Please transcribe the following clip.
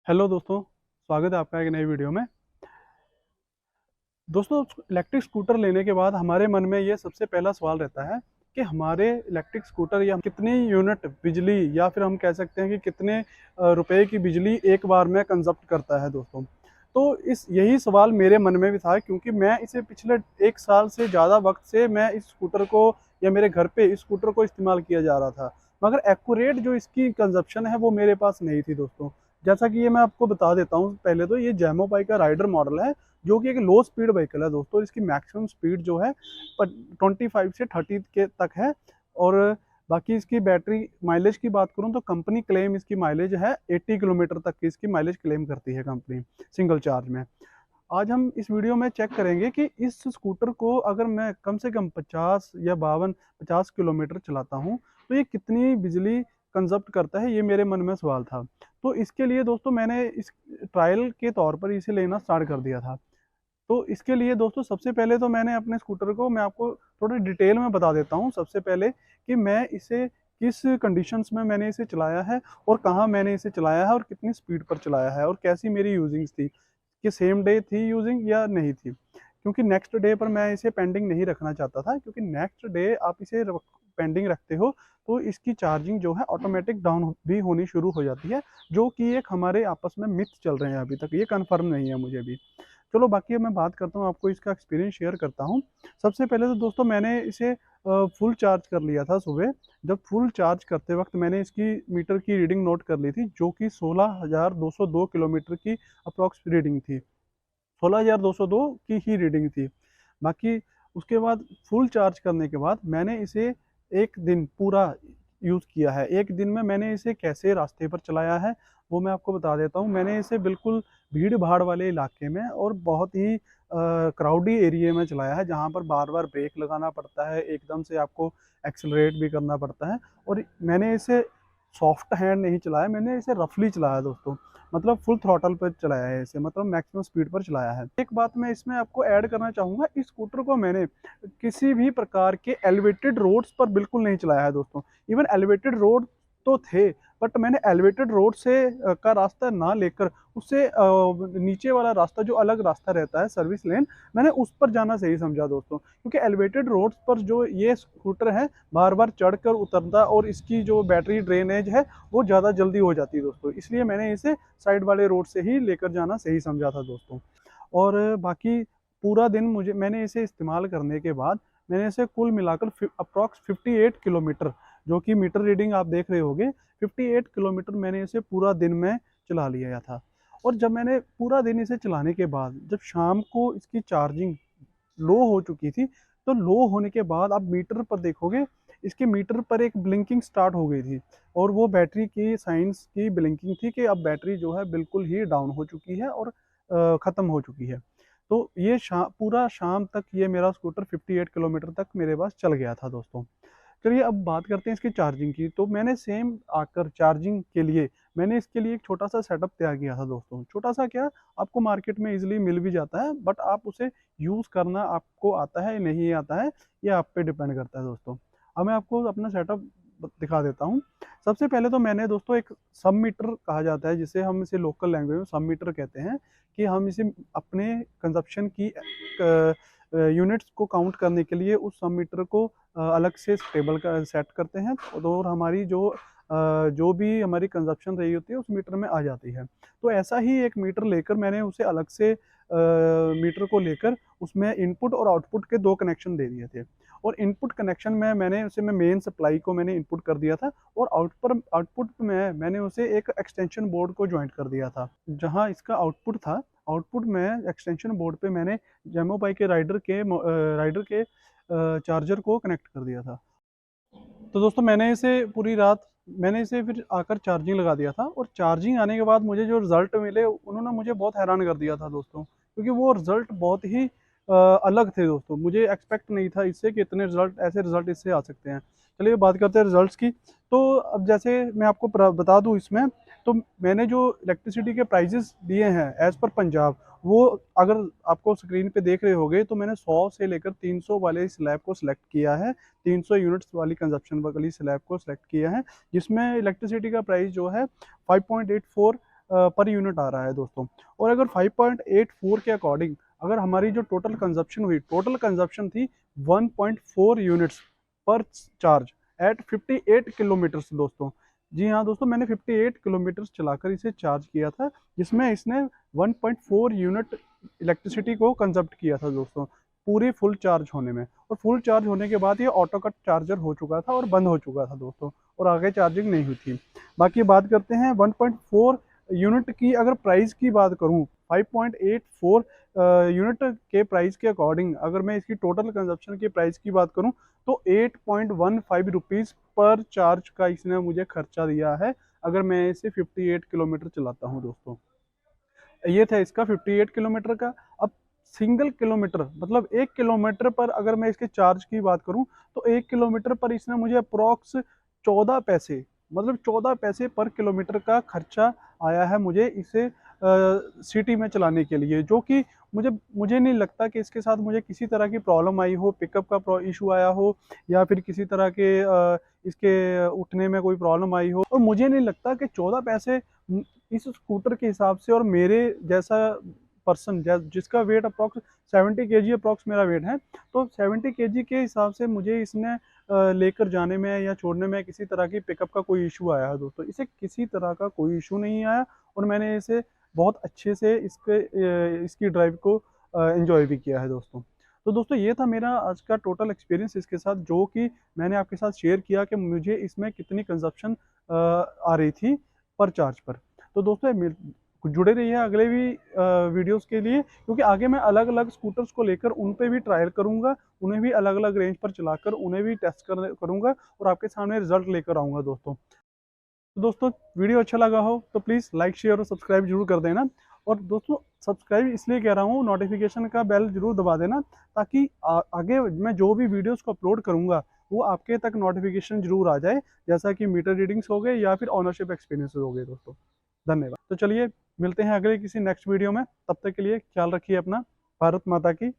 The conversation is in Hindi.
हेलो दोस्तों, स्वागत है आपका एक नई वीडियो में। दोस्तों, इलेक्ट्रिक स्कूटर लेने के बाद हमारे मन में ये सबसे पहला सवाल रहता है कि हमारे इलेक्ट्रिक स्कूटर या कितनी यूनिट बिजली या फिर हम कह सकते हैं कि कितने रुपए की बिजली एक बार में कंजप्ट करता है दोस्तों। तो इस यही सवाल मेरे मन में भी था, क्योंकि मैं इसे पिछले 1 साल से ज़्यादा वक्त से मैं इस स्कूटर को या मेरे घर पे इस स्कूटर को इस्तेमाल किया जा रहा था, मगर एक्यूरेट जो इसकी कंजप्शन है वो मेरे पास नहीं थी दोस्तों। जैसा कि ये मैं आपको बता देता हूँ, पहले तो ये जैमो बाइक का राइडर मॉडल है, जो कि एक लो स्पीड व्हीकल है दोस्तों। इसकी मैक्सिमम स्पीड जो है 25 से 30 के तक है। और बाकी इसकी बैटरी माइलेज की बात करूं तो कंपनी क्लेम इसकी माइलेज है 80 किलोमीटर तक की इसकी माइलेज क्लेम करती है कंपनी, सिंगल चार्ज में। आज हम इस वीडियो में चेक करेंगे कि इस स्कूटर को अगर मैं कम से कम 50 या 52-50 किलोमीटर चलाता हूँ तो ये कितनी बिजली कंजप्ट करता है, ये मेरे मन में सवाल था। तो इसके लिए दोस्तों मैंने इस ट्रायल के तौर पर इसे लेना स्टार्ट कर दिया था। तो इसके लिए दोस्तों सबसे पहले तो मैंने अपने स्कूटर को, मैं आपको थोड़ा डिटेल में बता देता हूँ सबसे पहले कि मैं इसे किस कंडीशंस में मैंने इसे चलाया है और कहाँ मैंने इसे चलाया है और कितनी स्पीड पर चलाया है और कैसी मेरी यूजिंग्स थी, कि सेम डे थी यूजिंग या नहीं थी। क्योंकि नेक्स्ट डे पर मैं इसे पेंडिंग नहीं रखना चाहता था, क्योंकि नेक्स्ट डे आप इसे पेंडिंग रखते हो तो इसकी चार्जिंग जो है ऑटोमेटिक डाउन भी होनी शुरू हो जाती है, जो कि एक हमारे आपस में मिथ चल रहे हैं, अभी तक ये कंफर्म नहीं है मुझे भी। चलो बाकी अब मैं बात करता हूँ, आपको इसका एक्सपीरियंस शेयर करता हूँ। सबसे पहले तो दोस्तों मैंने इसे फुल चार्ज कर लिया था सुबह। जब फुल चार्ज करते वक्त मैंने इसकी मीटर की रीडिंग नोट कर ली थी, जो कि 16,202 किलोमीटर की अप्रॉक्स रीडिंग थी। 16,202 की ही रीडिंग थी। बाकी उसके बाद फुल चार्ज करने के बाद मैंने इसे एक दिन पूरा यूज़ किया है। एक दिन में मैंने इसे कैसे रास्ते पर चलाया है वो मैं आपको बता देता हूँ। मैंने इसे बिल्कुल भीड़ भाड़ वाले इलाके में और बहुत ही क्राउडी एरिया में चलाया है, जहाँ पर बार बार ब्रेक लगाना पड़ता है, एकदम से आपको एक्सेलरेट भी करना पड़ता है। और मैंने इसे सॉफ्ट हैंड नहीं चलाया, मैंने इसे रफली चलाया दोस्तों। मतलब फुल थ्रॉटल पर चलाया है इसे, मतलब मैक्सिमम स्पीड पर चलाया है। एक बात मैं इसमें आपको ऐड करना चाहूँगा, इस स्कूटर को मैंने किसी भी प्रकार के एलिवेटेड रोड्स पर बिल्कुल नहीं चलाया है दोस्तों। इवन एलिवेटेड रोड तो थे, बट मैंने एलिवेटेड रोड से का रास्ता ना लेकर उससे नीचे वाला रास्ता, जो अलग रास्ता रहता है सर्विस लेन, मैंने उस पर जाना सही समझा दोस्तों। क्योंकि एलिवेटेड रोड्स पर जो ये स्कूटर है बार बार चढ़कर उतरता और इसकी जो बैटरी ड्रेनेज है वो ज़्यादा जल्दी हो जाती है दोस्तों, इसलिए मैंने इसे साइड वाले रोड से ही लेकर जाना सही समझा था दोस्तों। और बाकी पूरा दिन मैंने इसे इस्तेमाल करने के बाद मैंने इसे कुल मिलाकर अप्रॉक्स 58 किलोमीटर, जो कि मीटर रीडिंग आप देख रहे होगे, 58 किलोमीटर मैंने इसे पूरा दिन में चला लिया था। और जब मैंने पूरा दिन इसे चलाने के बाद जब शाम को इसकी चार्जिंग लो हो चुकी थी, तो लो होने के बाद आप मीटर पर देखोगे, इसके मीटर पर एक ब्लिंकिंग स्टार्ट हो गई थी। और वो बैटरी की साइंस की ब्लिंकिंग थी कि अब बैटरी जो है बिल्कुल ही डाउन हो चुकी है और ख़त्म हो चुकी है। तो ये पूरा शाम तक ये मेरा स्कूटर 58 किलोमीटर तक मेरे पास चल गया था दोस्तों। चलिए अब बात करते हैं इसकी चार्जिंग की। तो मैंने सेम आकर चार्जिंग के लिए मैंने इसके लिए एक छोटा सा सेटअप तैयार किया था दोस्तों। छोटा सा क्या, आपको मार्केट में इजीली मिल भी जाता है, बट आप उसे यूज़ करना आपको आता है या नहीं आता है, ये आप पे डिपेंड करता है दोस्तों। अब मैं आपको अपना सेटअप दिखा देता हूँ। सबसे पहले तो मैंने दोस्तों एक सब मीटर कहा जाता है, जिसे हम इसे लोकल लैंग्वेज में सब मीटर कहते हैं, कि हम इसे अपने कंजप्शन की यूनिट्स को काउंट करने के लिए उस सब मीटर को अलग से टेबल का सेट करते हैं, और हमारी जो भी हमारी कंजप्शन रही होती है उस मीटर में आ जाती है। तो ऐसा ही एक मीटर लेकर मैंने उसे अलग से मीटर को लेकर उसमें इनपुट और आउटपुट के दो कनेक्शन दे दिए थे। और इनपुट कनेक्शन में मैंने उसे मेन सप्लाई को मैंने इनपुट कर दिया था, और आउटपुट में मैंने उसे एक एक्सटेंशन बोर्ड को ज्वाइंट कर दिया था। जहाँ इसका आउटपुट था, आउटपुट में एक्सटेंशन बोर्ड पे मैंने जेमो बाई के राइडर के चार्जर को कनेक्ट कर दिया था। तो दोस्तों मैंने इसे पूरी रात मैंने इसे फिर आकर चार्जिंग लगा दिया था, और चार्जिंग आने के बाद मुझे जो रिज़ल्ट मिले उन्होंने मुझे बहुत हैरान कर दिया था दोस्तों, क्योंकि वो रिज़ल्ट बहुत ही अलग थे दोस्तों। मुझे एक्सपेक्ट नहीं था इससे कि इतने ऐसे रिज़ल्ट इससे आ सकते हैं। चलिए बात करते हैं रिज़ल्ट्स की। तो अब जैसे मैं आपको बता दूं इसमें, तो मैंने जो इलेक्ट्रिसिटी के प्राइजेस दिए हैं एज़ पर पंजाब, वो अगर आपको स्क्रीन पे देख रहे होगे, तो मैंने 100 से लेकर 300 वाले स्लैब को सिलेक्ट किया है। 300 यूनिट्स वाली कंजप्शन वाली स्लैब को सिलेक्ट किया है, जिसमें इलेक्ट्रिसिटी का प्राइस जो है 5.84 पर यूनिट आ रहा है दोस्तों। और अगर 5.84 के अकॉर्डिंग अगर हमारी जो टोटल कंजप्शन थी 1.4 यूनिट्स पर चार्ज एट 58 किलोमीटर्स दोस्तों। जी हाँ दोस्तों, मैंने 58 किलोमीटर्स चलाकर इसे चार्ज किया था, जिसमें इसने 1.4 यूनिट इलेक्ट्रिसिटी को कंजप्ट किया था दोस्तों, पूरी फुल चार्ज होने में। और फुल चार्ज होने के बाद ये ऑटो कट चार्जर हो चुका था और बंद हो चुका था दोस्तों, और आगे चार्जिंग नहीं हुई थी। बाकी बात करते हैं 1.4 यूनिट की। अगर प्राइस की बात करूं, 5.84 यूनिट के प्राइस के अकॉर्डिंग अगर मैं इसकी टोटल कंजप्शन के प्राइस की बात करूं तो 8.15 रुपीज़ पर चार्ज का इसने मुझे खर्चा दिया है, अगर मैं इसे 58 किलोमीटर चलाता हूं दोस्तों। ये था इसका 58 किलोमीटर का। अब सिंगल किलोमीटर मतलब 1 किलोमीटर पर अगर मैं इसके चार्ज की बात करूं तो 1 किलोमीटर पर इसने मुझे अप्रोक्स 14 पैसे, मतलब 14 पैसे पर किलोमीटर का खर्चा आया है मुझे इसे सिटी में चलाने के लिए, जो कि मुझे नहीं लगता कि इसके साथ मुझे किसी तरह की प्रॉब्लम आई हो, पिकअप का इशू आया हो, या फिर किसी तरह के इसके उठने में कोई प्रॉब्लम आई हो। और मुझे नहीं लगता कि 14 पैसे इस स्कूटर के हिसाब से, और मेरे जैसा पर्सन जिसका वेट अप्रॉक्स 70 kg अप्रॉक्स मेरा वेट है, तो 70 kg के हिसाब से मुझे इसने लेकर जाने में या छोड़ने में किसी तरह की पिकअप का कोई इशू आया है दोस्तों। इसे किसी तरह का कोई इशू नहीं आया, और मैंने इसे बहुत अच्छे से इसकी ड्राइव को एंजॉय भी किया है दोस्तों। तो दोस्तों ये था मेरा आज का टोटल एक्सपीरियंस इसके साथ, जो कि मैंने आपके साथ शेयर किया कि मुझे इसमें कितनी कंजप्शन आ रही थी पर चार्ज पर। तो दोस्तों जुड़े रहिए अगले भी वीडियोस के लिए, क्योंकि आगे मैं अलग अलग स्कूटर्स को लेकर उन पे भी ट्रायल करूंगा, उन्हें भी अलग अलग रेंज पर चलाकर उन्हें भी टेस्ट करूंगा और आपके सामने रिजल्ट लेकर आऊंगा दोस्तों। तो दोस्तों वीडियो अच्छा लगा हो तो प्लीज़ लाइक शेयर और सब्सक्राइब जरूर कर देना। और दोस्तों सब्सक्राइब इसलिए कह रहा हूँ, नोटिफिकेशन का बेल जरूर दबा देना, ताकि आगे मैं जो भी वीडियोस को अपलोड करूँगा वो आपके तक नोटिफिकेशन जरूर आ जाए, जैसा कि मीटर रीडिंग्स हो गए या फिर ऑनरशिप एक्सपीरियंस हो गए दोस्तों। धन्यवाद। तो चलिए मिलते हैं अगले किसी नेक्स्ट वीडियो में, तब तक के लिए ख्याल रखिए अपना। भारत माता की